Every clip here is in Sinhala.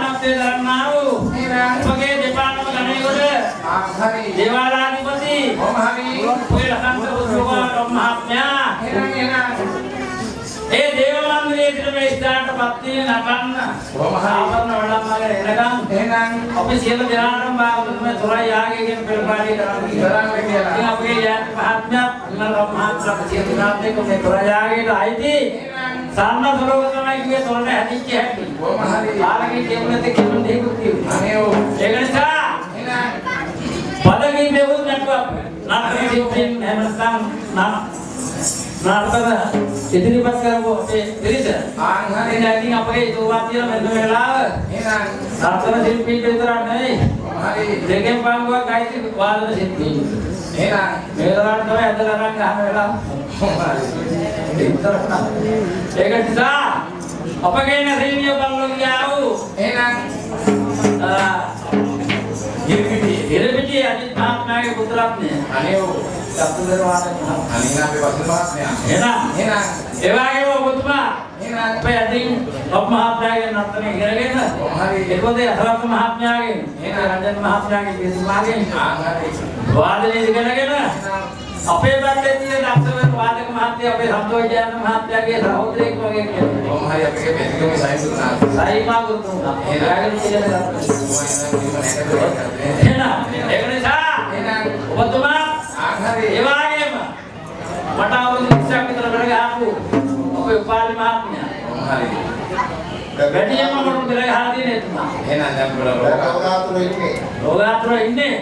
ප්‍රධානත්වයේ දරන්නා වූ ඔබගේ දෙපාර්තම ගණයකට දේවාලාධිපති ඔබේ ලසන්ත පුත්‍රයා මහත්මයා ඒ දේව මන්දිරයේ සිට මේ ස්ථානටපත් වී නටන්න ආවරණ වඩම්මගේ එනකම් අපි සියලු දෙනාටම බාගතුන් මේ තොරයි යාගේ කියන පෙරපාලිය කරන්න කියලා. ඉතින් අපේ යාත් මහත්මයා මහත්මයා සියලු දෙනාට මේ තොරයි යාගේට අයිති සම්ම සරෝව තමයි කියේ තොරණ හැදිච්ච හැටි. ආලගේ කියමුනේ කියමු දෙකුත් කියනවා. ඒක නිසා පදකින් දෙවුත් නැටුවා. නාටකයේ සිටින් හැමස්සම් නාටක ඉදිරිපත් කරවෝ ඒ පිරිස හරි නැතිනම් අපේ තෝවා තියලා මෙන්න වෙලාව එහෙනම් නාටක ශිල්පී විතරක් නෙවෙයි හරි දෙකෙන් පංගුවක් ගයිති වාදන ශිල්පී එහෙනම් මේලාට තමයි ඇදලා ගන්න ගන්න වෙලාව ඒක නිසා අපගේ නැසීනිය බලන ගියාවු එහෙනම් ඉරපිටි අනිත් මහත්මයාගේ පුතුරක්නේ අනේ ඔව් සතුදරවාද අනිත් අපේ වසල මහත්මයා එහෙනම් ඒ වගේම ඔබතුමා එහෙනම් අපේ අදින් ඔබ මහත්මයාගේ නර්තනය ඉගෙනගෙන හරි ඒකෝදේ අසරත් මහත්මයාගේ එහෙනම් රංජන් මහත්මයාගේ පිරිසමාගේ හරි වාදනය ඉගෙනගෙන අපේ බණ්ඩේ තියෙන දක්ෂ වාදක මහත්මයා අපේ සම්තෝෂයන් මහත්මයාගේ සහෝදරයෙක් වගේ කියනවා. කොහොම හරි අපේ පෙතිකමේ සයිතුනා. සයිමා ගුරුතුමා. ඒගොල්ලෝ කියන ඒක නිසා ඔබතුමා හරි ඒ වගේම මට අවුරුදු 20ක් විතර වැඩ ගහපු අපේ උපාලි මහත්මයා. හරි. වැඩියම මට පෙර ගහලා තියෙන එතුමා. එහෙනම් දැන් රෝගාතුර ඉන්නේ.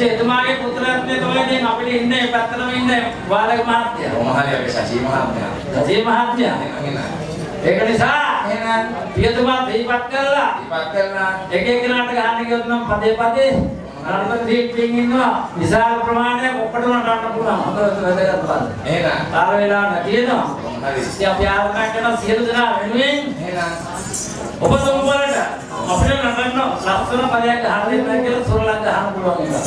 එතුමාගේ පුත්‍රයන්ගේ තමයි දැන් අපිට ඉන්නේ පැත්තටම ඉන්නේ වාලක මහත්තයා. කොහොම හරි අපි සචී මහත්මයා. සචී මහත්මයා. ඒක නිසා එහෙනම් පියතුමා දීපත් කරලා එක එකනට ගහන්න ගියොත් නම් පදේ පදේ නරඹන දීප්තින් ඉන්නවා විශාල ප්‍රමාණයක් ඔක්කොටම නටන්න පුළුවන්. හොඳට වැදගත් පද. එහෙනම් කාල වේලාව නැතිනවා. හරි. ඉතින් අපි ආරම්භ කරන සියලු දෙනා වෙනුවෙන් එහෙනම් ඔබ තුමුලට අපිට නටන්න ලස්සන පදයක් ගහන්න දෙන්න කියලා සුරලක් ගහන්න පුළුවන් එක.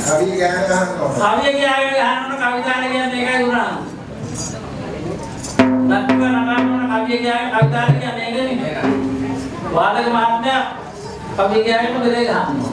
කවිය ගහන්න ඕන. කවිය ගහන්න කවිතාන කියන්නේ ඒකයි උනා. නටුව නටන්න කවිය ගහන්න කවිතාන කියන්නේ ඒකනේ. වාදක මහත්මයා කවිය ගහන්න දෙලේ ගහනවා.